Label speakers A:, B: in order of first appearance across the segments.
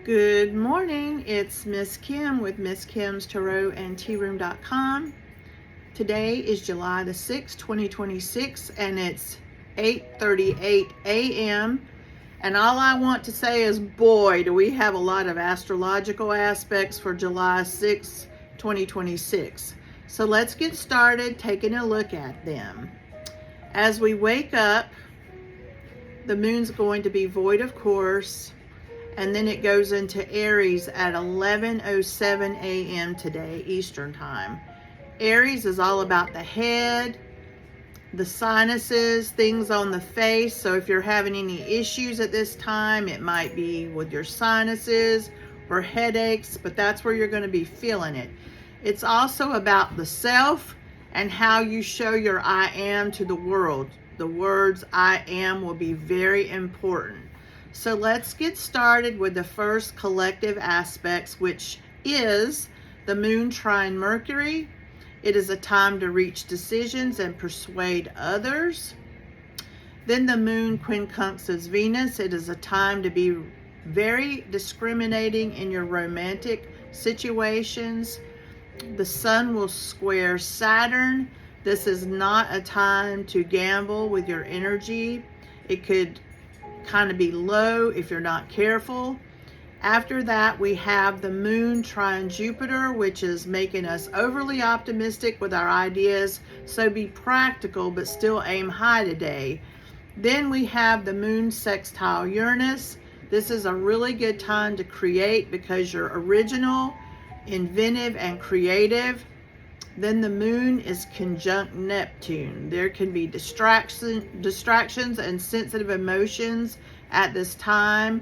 A: Good morning, it's Miss Kim with Miss Kim's Tarot and Tearoom.com. Today is July the 6th, 2026, and it's 8:38 a.m. And all I want to say is, boy, do we have a lot of astrological aspects for July 6th, 2026. So let's get started taking a look at them. As we wake up, the moon's going to be void of course, and then it goes into Aries at 11:07 a.m. today, Eastern Time. Aries is all about the head, the sinuses, things on the face. So if you're having any issues at this time, it might be with your sinuses or headaches, but that's where you're going to be feeling it. It's also about the self and how you show your I am to the world. The words I am will be very important. So let's get started with the first collective aspects, which is the moon trine Mercury. It is a time to reach decisions and persuade others. Then the moon quincunxes Venus. It is a time to be very discriminating in your romantic situations. The sun will square Saturn. This is not a time to gamble with your energy. It could kind of be low if you're not careful. After that, we have the moon trine Jupiter, which is making us overly optimistic with our ideas. So be practical, but still aim high today. Then we have the moon sextile Uranus. This is a really good time to create because you're original, inventive, and creative. Then the moon is conjunct Neptune. There can be distractions and sensitive emotions at this time.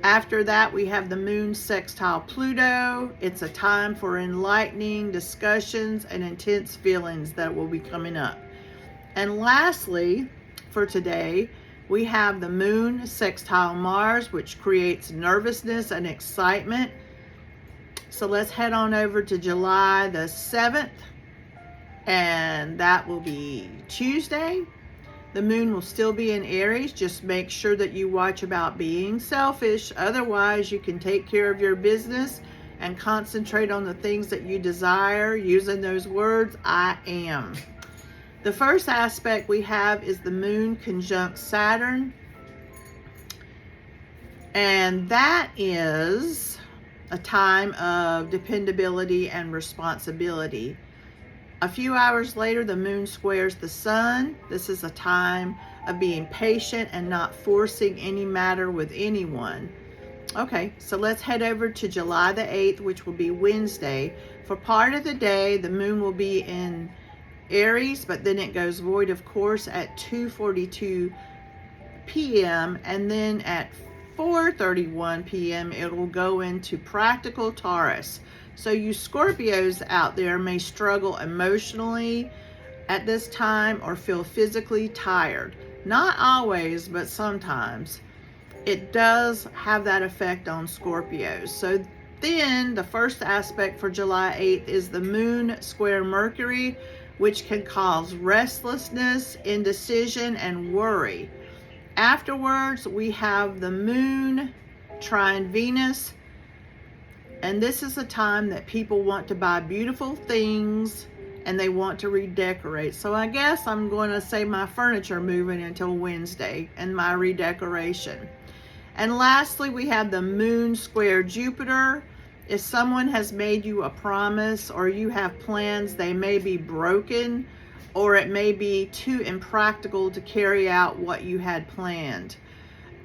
A: After that, we have the moon sextile Pluto. It's a time for enlightening discussions and intense feelings that will be coming up. And lastly, for today, we have the moon sextile Mars, which creates nervousness and excitement. So let's head on over to July the 7th, and that will be Tuesday. The moon will still be in Aries. Just make sure that you watch about being selfish. Otherwise, you can take care of your business and concentrate on the things that you desire using those words, I am. The first aspect we have is the moon conjunct Saturn, and that is a time of dependability and responsibility. A few hours later, the moon squares the sun. This is a time of being patient and not forcing any matter with anyone. Okay, so let's head over to July the 8th, which will be Wednesday. For part of the day, the moon will be in Aries, but then it goes void of course at 2:42 p.m. and then at 4:31 p.m. it will go into practical Taurus. So you Scorpios out there may struggle emotionally at this time or feel physically tired. Not always, but sometimes. It does have that effect on Scorpios. So then the first aspect for July 8th is the moon square Mercury, which can cause restlessness, indecision, and worry. Afterwards, we have the moon trine Venus, and this is a time that people want to buy beautiful things and they want to redecorate. So I guess I'm going to say my furniture moving until Wednesday and my redecoration. And lastly, we have the moon square Jupiter. If someone has made you a promise or you have plans, they may be broken, or it may be too impractical to carry out what you had planned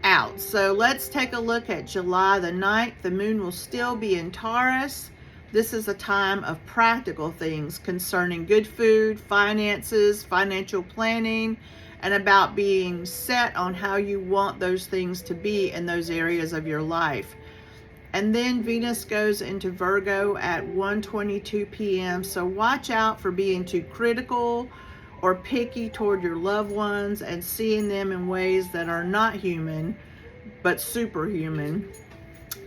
A: out. So let's take a look at July the 9th. The moon will still be in Taurus. This is a time of practical things concerning good food, finances, financial planning, and about being set on how you want those things to be in those areas of your life. And then Venus goes into Virgo at 1:22 p.m. So watch out for being too critical or picky toward your loved ones and seeing them in ways that are not human, but superhuman.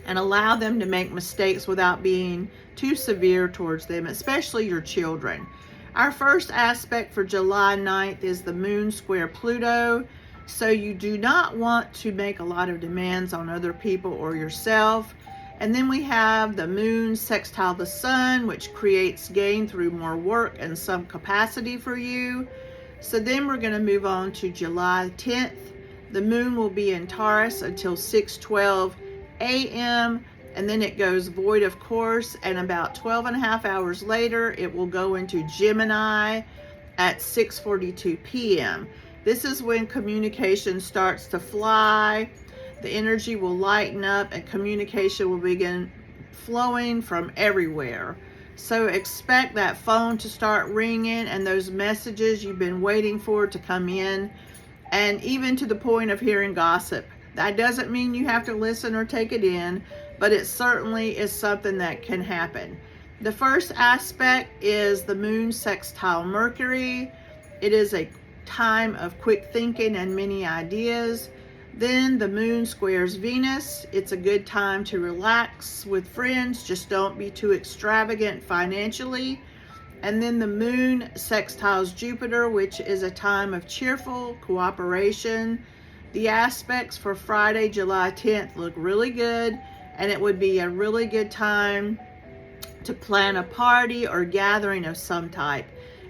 A: And allow them to make mistakes without being too severe towards them, especially your children. Our first aspect for July 9th is the moon square Pluto. So you do not want to make a lot of demands on other people or yourself. And then we have the moon sextile the sun, which creates gain through more work and some capacity for you. So then we're going to move on to July 10th. The moon will be in Taurus until 6:12 a.m. and then it goes void of course, and about 12 and a half hours later it will go into Gemini at 6:42 p.m. This is when communication starts to fly. The energy will lighten up and communication will begin flowing from everywhere. So expect that phone to start ringing and those messages you've been waiting for to come in, and even to the point of hearing gossip. That doesn't mean you have to listen or take it in, but it certainly is something that can happen. The first aspect is the moon sextile Mercury. It is a time of quick thinking and many ideas. Then the moon squares Venus. It's a good time to relax with friends. Just don't be too extravagant financially. And then the moon sextiles Jupiter, which is a time of cheerful cooperation. The aspects for Friday, July 10th look really good, and it would be a really good time to plan a party or gathering of some type,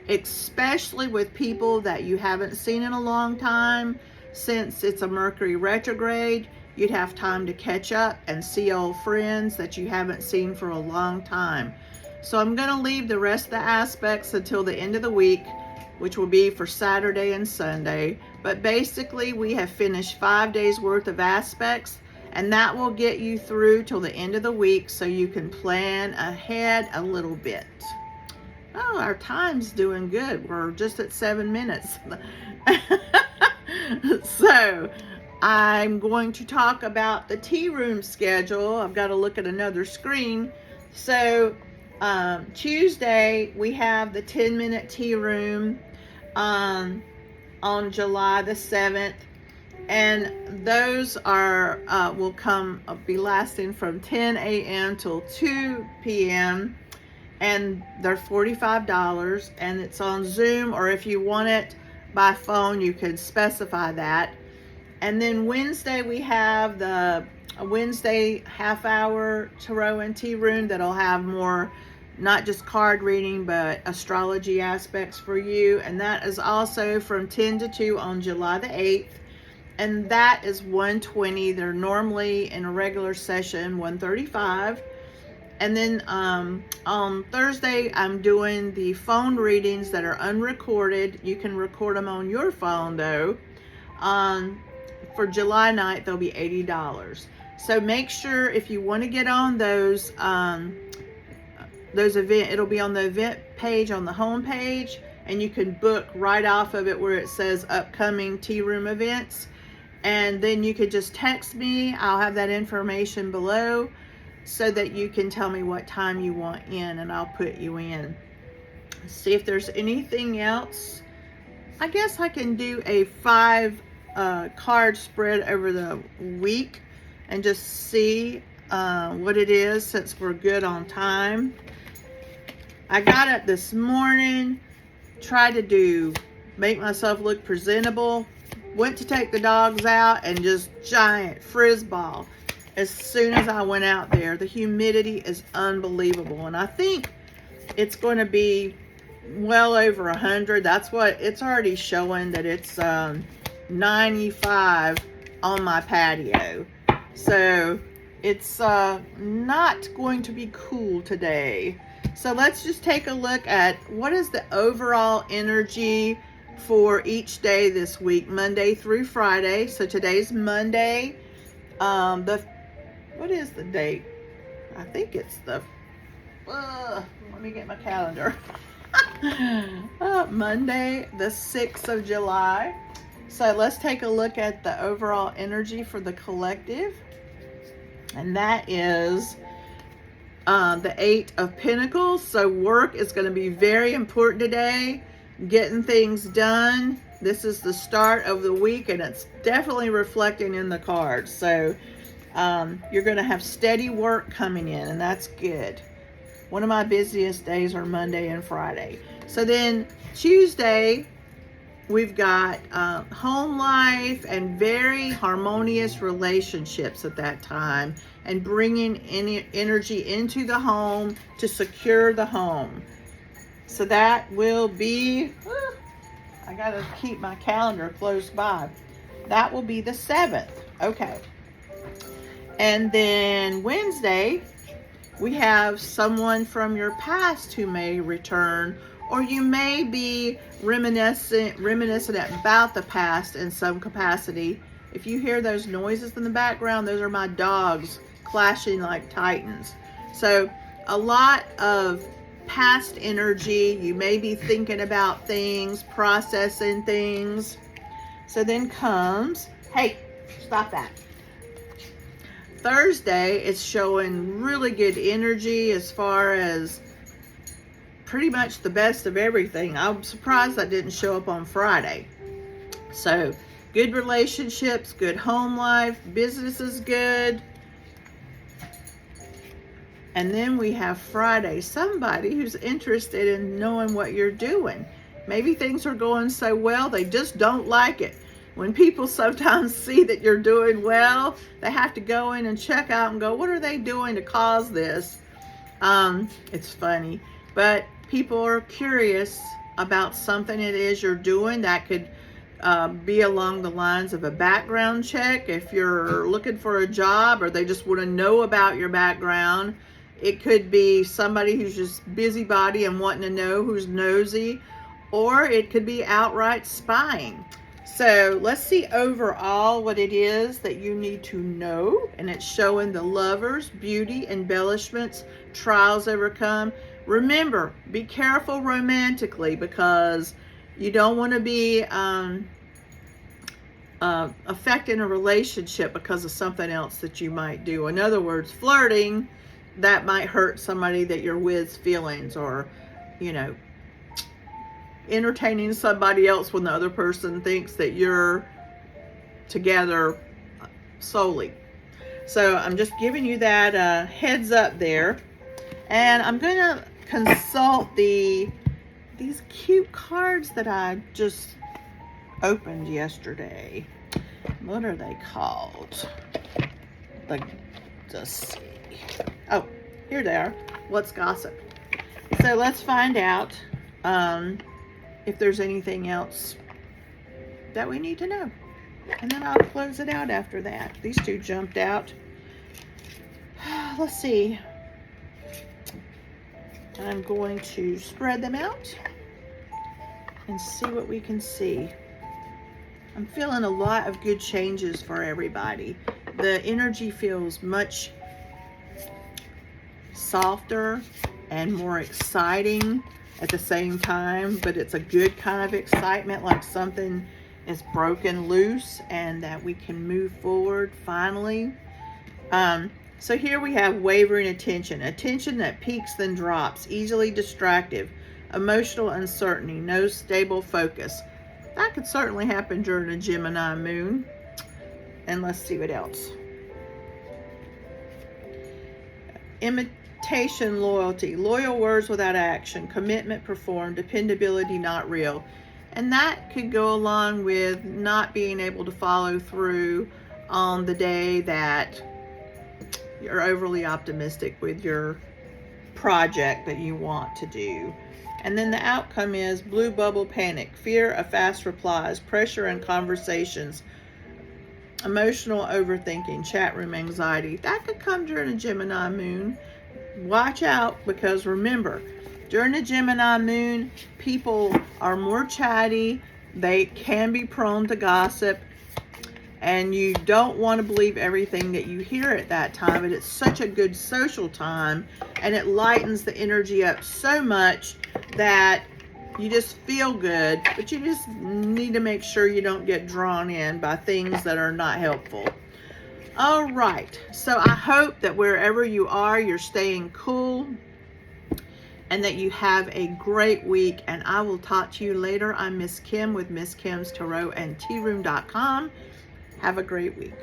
A: especially with people that you haven't seen in a long time. Since it's a Mercury retrograde, you'd have time to catch up and see old friends that you haven't seen for a long time. So I'm going to leave the rest of the aspects until the end of the week, which will be for Saturday and Sunday. But basically, we have finished 5 days worth of aspects, and that will get you through till the end of the week so you can plan ahead a little bit. Oh, our time's doing good. We're just at 7 minutes. So I'm going to talk about the tea room schedule. I've got to look at another screen. So Tuesday we have the 10-minute tea room on July the 7th, and those are will be lasting from 10 a.m. till 2 p.m. and they're $45, and it's on Zoom, or if you want it by phone you can specify that. And then Wednesday we have the Wednesday half-hour tarot and tea room that'll have more, not just card reading, but astrology aspects for you. And that is also from 10 to 2 on July the 8th. And that is $120. They're normally in a regular session $135. And then on Thursday, I'm doing the phone readings that are unrecorded. You can record them on your phone though. For July 9th, they'll be $80. So make sure if you want to get on those it'll be on the event page on the home page, and you can book right off of it where it says upcoming tea room events. And then you could just text me. I'll have that information below so that you can tell me what time you want in, and I'll put you in. See if there's anything else. I guess I can do a 5 card spread over the week and just see what it is, since we're good on time. I got up this morning, tried to make myself look presentable, went to take the dogs out, and just giant frizz ball. As soon as I went out there, the humidity is unbelievable, and I think it's going to be well over 100. That's what it's already showing, that it's 95 on my patio. So it's not going to be cool today. So let's just take a look at what is the overall energy for each day this week, Monday through Friday. So today's Monday. What is the date? I think it's the, let me get my calendar. Monday, the 6th of July. So let's take a look at the overall energy for the collective. And that is the 8 of Pentacles. So work is going to be very important today. Getting things done. This is the start of the week, and it's definitely reflecting in the cards. So you're going to have steady work coming in, and that's good. One of my busiest days are Monday and Friday. So then Tuesday, We've got home life and very harmonious relationships at that time, and bringing any energy into the home to secure the home. So that will be, I gotta keep my calendar close by. That will be the 7th. Okay. And then Wednesday, we have someone from your past who may return, or you may be reminiscent about the past in some capacity. If you hear those noises in the background, those are my dogs clashing like titans. So a lot of past energy. You may be thinking about things, processing things. So then comes, hey, stop that. Thursday is showing really good energy as far as pretty much the best of everything. I'm surprised that didn't show up on Friday. So good relationships, good home life, business is good. And then we have Friday, somebody who's interested in knowing what you're doing. Maybe things are going so well, they just don't like it. When people sometimes see that you're doing well, they have to go in and check out and go, what are they doing to cause this? It's funny, but people are curious about something it is you're doing. That could be along the lines of a background check. If you're looking for a job, or they just want to know about your background. It could be somebody who's just busybody and wanting to know, who's nosy, or it could be outright spying. So let's see overall what it is that you need to know. And it's showing the Lovers, beauty, embellishments, trials overcome. Remember, be careful romantically, because you don't want to be affecting a relationship because of something else that you might do. In other words, flirting, that might hurt somebody that you're with's feelings, or, you know, entertaining somebody else when the other person thinks that you're together solely. So I'm just giving you that heads up there. And I'm going to consult these cute cards that I just opened yesterday. What are they called? Let's see. Oh, here they are. What's gossip? So let's find out if there's anything else that we need to know. And then I'll close it out after that. These two jumped out. Let's see. I'm going to spread them out and see what we can see. I'm feeling a lot of good changes for everybody. The energy feels much softer and more exciting at the same time, but it's a good kind of excitement, like something is broken loose and that we can move forward finally. So here we have wavering attention that peaks then drops, easily distractive, emotional uncertainty, no stable focus. That could certainly happen during a Gemini moon. And let's see what else. Imitation loyalty, loyal words without action, commitment performed, dependability not real. And that could go along with not being able to follow through on the day that you're overly optimistic with your project that you want to do. And then the outcome is blue bubble panic, fear of fast replies, pressure in conversations, emotional overthinking, chat room anxiety. That could come during a Gemini moon. Watch out, because remember, during a Gemini moon, people are more chatty. They can be prone to gossip. And you don't want to believe everything that you hear at that time. But it's such a good social time, and it lightens the energy up so much that you just feel good. But you just need to make sure you don't get drawn in by things that are not helpful. All right. So I hope that wherever you are, you're staying cool, and that you have a great week. And I will talk to you later. I'm Miss Kim with Miss Kim's Tarot and Tearoom.com. Have a great week.